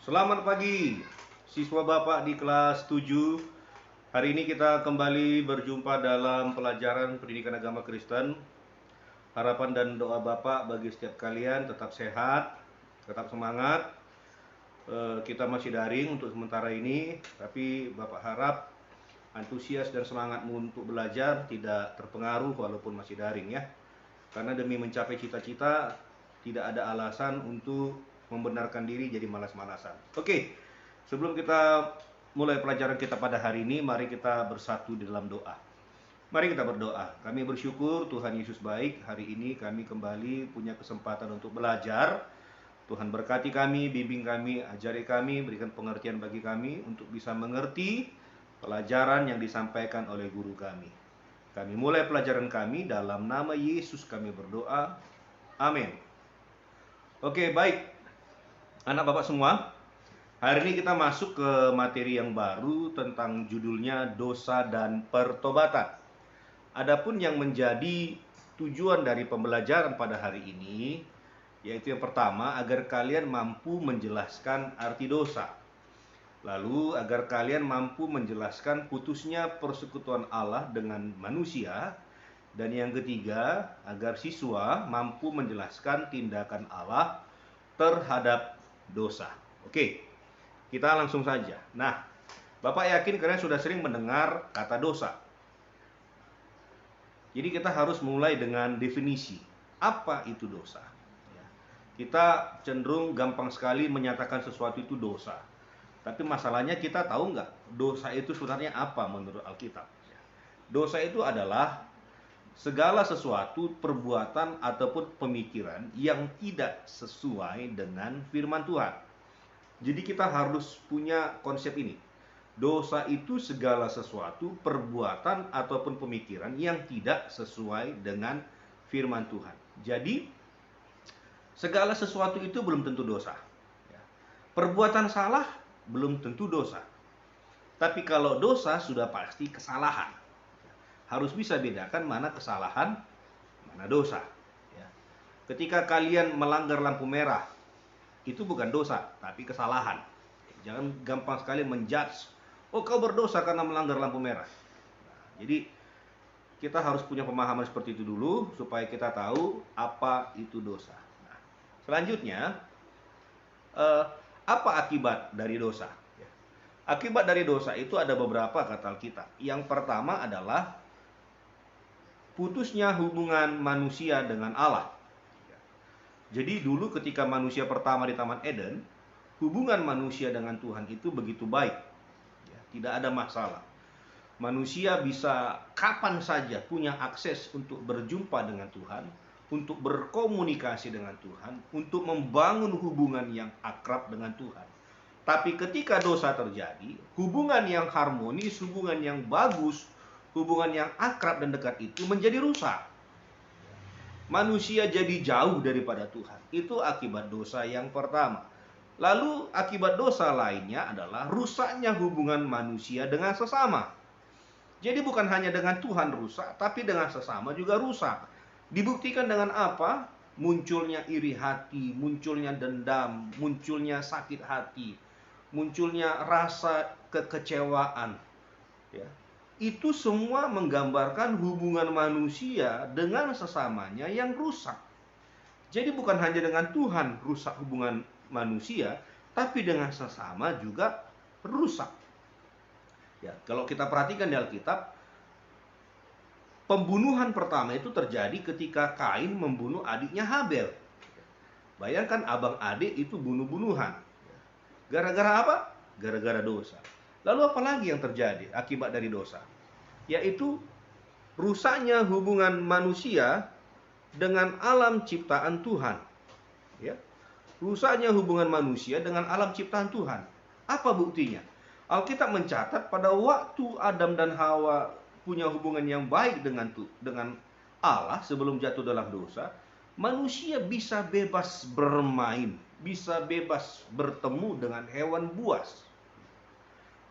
Selamat pagi, siswa Bapak di kelas 7. Hari ini kita kembali berjumpa dalam pelajaran pendidikan agama Kristen. Harapan dan doa Bapak bagi setiap kalian tetap sehat, tetap semangat. Kita masih daring untuk sementara ini, tapi Bapak harap antusias dan semangatmu untuk belajar tidak terpengaruh walaupun masih daring ya. Karena demi mencapai cita-cita, tidak ada alasan untuk membenarkan diri jadi malas-malasan. Oke, sebelum kita mulai pelajaran kita pada hari ini, mari kita bersatu di dalam doa. Mari kita berdoa. Kami bersyukur Tuhan Yesus baik. Hari ini kami kembali punya kesempatan untuk belajar. Tuhan berkati kami, bimbing kami, ajari kami, berikan pengertian bagi kami untuk bisa mengerti pelajaran yang disampaikan oleh guru kami. Kami mulai pelajaran kami dalam nama Yesus kami berdoa. Amin. Oke, baik. Anak Bapak semua, hari ini kita masuk ke materi yang baru tentang judulnya dosa dan pertobatan. Adapun yang menjadi tujuan dari pembelajaran pada hari ini, yaitu yang pertama, agar kalian mampu menjelaskan arti dosa. Lalu agar kalian mampu menjelaskan putusnya persekutuan Allah dengan manusia. Dan yang ketiga, agar siswa mampu menjelaskan tindakan Allah terhadap dosa. Oke, kita langsung saja. Nah, Bapak yakin kalian sudah sering mendengar kata dosa. Jadi kita harus mulai dengan definisi. Apa itu dosa? Kita cenderung gampang sekali menyatakan sesuatu itu dosa. Tapi masalahnya kita tahu nggak dosa itu sebenarnya apa menurut Alkitab? Dosa itu adalah segala sesuatu perbuatan ataupun pemikiran yang tidak sesuai dengan firman Tuhan. Jadi kita harus punya konsep ini. Dosa itu segala sesuatu perbuatan ataupun pemikiran yang tidak sesuai dengan firman Tuhan. Jadi segala sesuatu itu belum tentu dosa. Perbuatan salah belum tentu dosa. Tapi kalau dosa sudah pasti kesalahan. Harus bisa bedakan mana kesalahan, mana dosa. Ketika kalian melanggar lampu merah, itu bukan dosa, tapi kesalahan. Jangan gampang sekali menjudge, oh kau berdosa karena melanggar lampu merah. Jadi kita harus punya pemahaman seperti itu dulu, supaya kita tahu apa itu dosa. Selanjutnya, apa akibat dari dosa? Akibat dari dosa itu ada beberapa kata Alkitab. Yang pertama adalah putusnya hubungan manusia dengan Allah. Jadi dulu ketika manusia pertama di Taman Eden, hubungan manusia dengan Tuhan itu begitu baik. Tidak ada masalah. Manusia bisa kapan saja punya akses untuk berjumpa dengan Tuhan, untuk berkomunikasi dengan Tuhan, untuk membangun hubungan yang akrab dengan Tuhan. Tapi ketika dosa terjadi, hubungan yang harmonis, hubungan yang bagus, hubungan yang akrab dan dekat itu menjadi rusak. Manusia jadi jauh daripada Tuhan. Itu akibat dosa yang pertama. Lalu akibat dosa lainnya adalah rusaknya hubungan manusia dengan sesama. Jadi bukan hanya dengan Tuhan rusak, tapi dengan sesama juga rusak. Dibuktikan dengan apa? Munculnya iri hati, munculnya dendam, munculnya sakit hati, munculnya rasa kekecewaan. Itu semua menggambarkan hubungan manusia dengan sesamanya yang rusak. Jadi bukan hanya dengan Tuhan rusak hubungan manusia, tapi dengan sesama juga rusak. Kalau kita perhatikan di Alkitab, pembunuhan pertama itu terjadi ketika Kain membunuh adiknya Habel. Bayangkan abang adik itu bunuh-bunuhan. Gara-gara apa? Gara-gara dosa. Lalu apa lagi yang terjadi akibat dari dosa? Yaitu rusaknya hubungan manusia dengan alam ciptaan Tuhan. Rusaknya hubungan manusia dengan alam ciptaan Tuhan. Apa buktinya? Alkitab mencatat pada waktu Adam dan Hawa punya hubungan yang baik dengan Allah sebelum jatuh dalam dosa, manusia bisa bebas bermain, bisa bebas bertemu dengan hewan buas.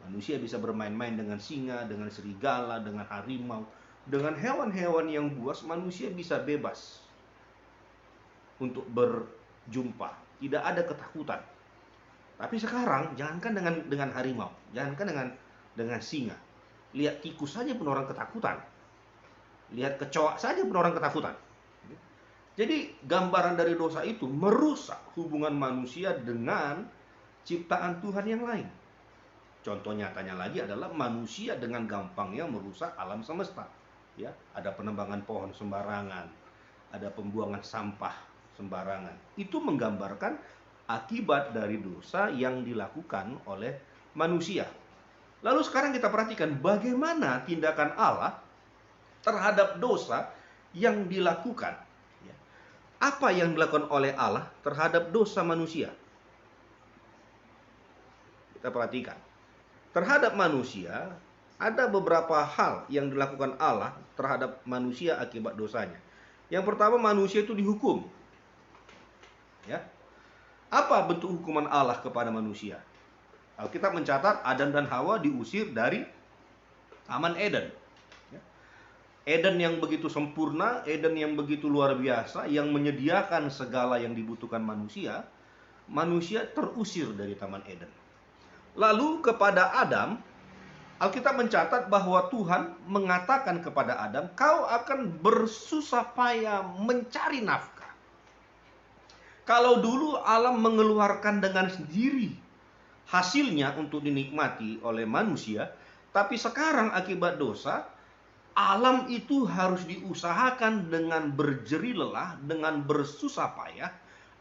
Manusia bisa bermain-main dengan singa, dengan serigala, dengan harimau, dengan hewan-hewan yang buas. Manusia bisa bebas untuk berjumpa, tidak ada ketakutan. Tapi sekarang jangankan dengan harimau, jangankan dengan singa. Lihat tikus saja pun orang ketakutan. Lihat kecoa saja pun orang ketakutan. Jadi gambaran dari dosa itu merusak hubungan manusia dengan ciptaan Tuhan yang lain. Contoh nyatanya lagi adalah manusia dengan gampangnya merusak alam semesta. Ya, ada penebangan pohon sembarangan, ada pembuangan sampah sembarangan. Itu menggambarkan akibat dari dosa yang dilakukan oleh manusia. Lalu sekarang kita perhatikan bagaimana tindakan Allah terhadap dosa yang dilakukan. Apa yang dilakukan oleh Allah terhadap dosa manusia? Kita perhatikan. Terhadap manusia, ada beberapa hal yang dilakukan Allah terhadap manusia akibat dosanya. Yang pertama, manusia itu dihukum. Ya. Apa bentuk hukuman Allah kepada manusia? Alkitab mencatat Adam dan Hawa diusir dari Taman Eden. Eden yang begitu sempurna, Eden yang begitu luar biasa, yang menyediakan segala yang dibutuhkan manusia, manusia terusir dari Taman Eden. Lalu kepada Adam, Alkitab mencatat bahwa Tuhan mengatakan kepada Adam, kau akan bersusah payah mencari nafkah. Kalau dulu alam mengeluarkan dengan sendiri hasilnya untuk dinikmati oleh manusia, tapi sekarang akibat dosa, alam itu harus diusahakan dengan berjerih lelah, dengan bersusah payah,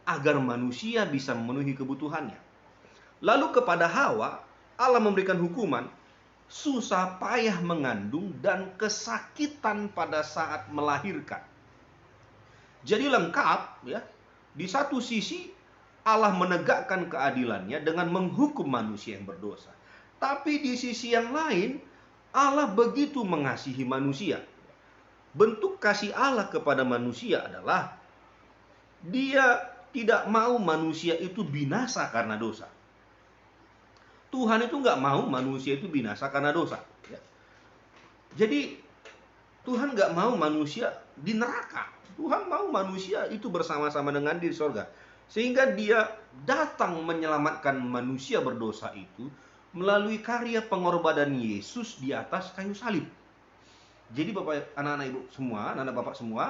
agar manusia bisa memenuhi kebutuhannya. Lalu kepada Hawa, Allah memberikan hukuman, susah payah mengandung dan kesakitan pada saat melahirkan. Jadi lengkap, ya. Di satu sisi Allah menegakkan keadilannya dengan menghukum manusia yang berdosa. Tapi di sisi yang lain, Allah begitu mengasihi manusia. Bentuk kasih Allah kepada manusia adalah Dia tidak mau manusia itu binasa karena dosa. Tuhan itu nggak mau manusia itu binasa karena dosa. Jadi Tuhan nggak mau manusia di neraka. Tuhan mau manusia itu bersama-sama dengan Dia di sorga. Sehingga Dia datang menyelamatkan manusia berdosa itu melalui karya pengorbanan Yesus di atas kayu salib. Jadi Bapak, anak-anak ibu semua, anak-anak bapak semua,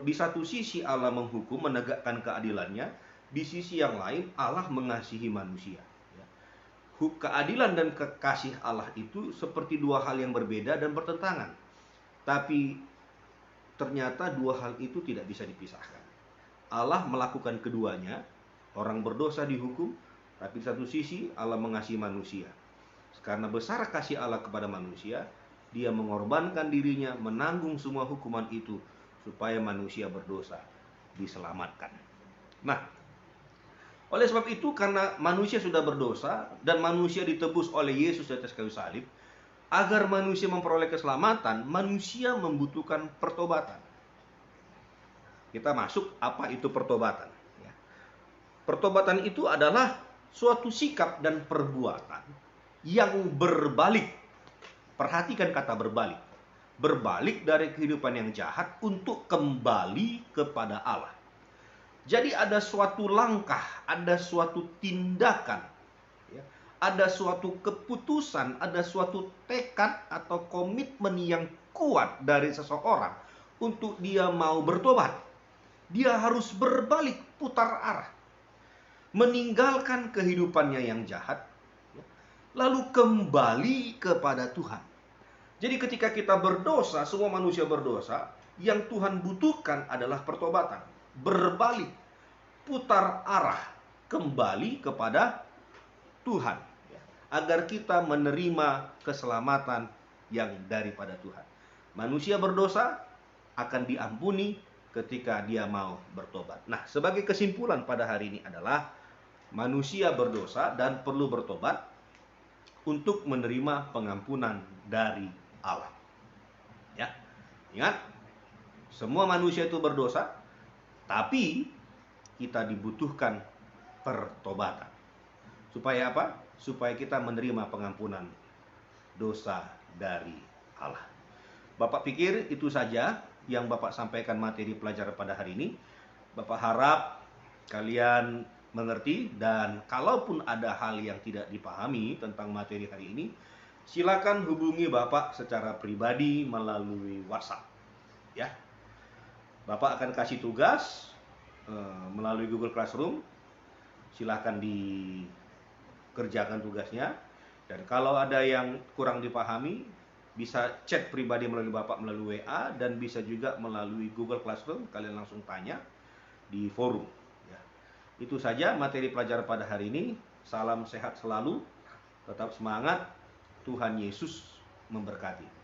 di satu sisi Allah menghukum, menegakkan keadilannya, di sisi yang lain Allah mengasihi manusia. Keadilan dan kekasih Allah itu seperti dua hal yang berbeda dan bertentangan. Tapi ternyata dua hal itu tidak bisa dipisahkan. Allah melakukan keduanya, orang berdosa dihukum, tapi di satu sisi Allah mengasihi manusia. Karena besar kasih Allah kepada manusia, Dia mengorbankan dirinya, menanggung semua hukuman itu, supaya manusia berdosa diselamatkan. Nah, oleh sebab itu, karena manusia sudah berdosa dan manusia ditebus oleh Yesus di atas kayu salib, agar manusia memperoleh keselamatan, manusia membutuhkan pertobatan. Kita masuk, apa itu pertobatan? Pertobatan itu adalah suatu sikap dan perbuatan yang berbalik. Perhatikan kata berbalik. Berbalik dari kehidupan yang jahat untuk kembali kepada Allah. Jadi ada suatu langkah, ada suatu tindakan, ada suatu keputusan, ada suatu tekad atau komitmen yang kuat dari seseorang untuk dia mau bertobat. Dia harus berbalik, putar arah, meninggalkan kehidupannya yang jahat, lalu kembali kepada Tuhan. Jadi ketika kita berdosa, semua manusia berdosa, yang Tuhan butuhkan adalah pertobatan. Berbalik, putar arah, kembali kepada Tuhan, agar kita menerima keselamatan yang daripada Tuhan. Manusia berdosa akan diampuni ketika dia mau bertobat. Nah, sebagai kesimpulan pada hari ini adalah manusia berdosa dan perlu bertobat untuk menerima pengampunan dari Allah. Ya, ingat, semua manusia itu berdosa, tapi kita dibutuhkan pertobatan. Supaya apa? Supaya kita menerima pengampunan dosa dari Allah. Bapak pikir itu saja yang Bapak sampaikan materi pelajaran pada hari ini. Bapak harap kalian mengerti, dan kalaupun ada hal yang tidak dipahami tentang materi hari ini, silakan hubungi Bapak secara pribadi melalui WhatsApp ya. Bapak akan kasih tugas melalui Google Classroom. Silahkan dikerjakan tugasnya, dan kalau ada yang kurang dipahami bisa chat pribadi melalui Bapak melalui WA, dan bisa juga melalui Google Classroom, kalian langsung tanya di forum ya. Itu saja materi pelajaran pada hari ini. Salam sehat selalu, tetap semangat, Tuhan Yesus memberkati.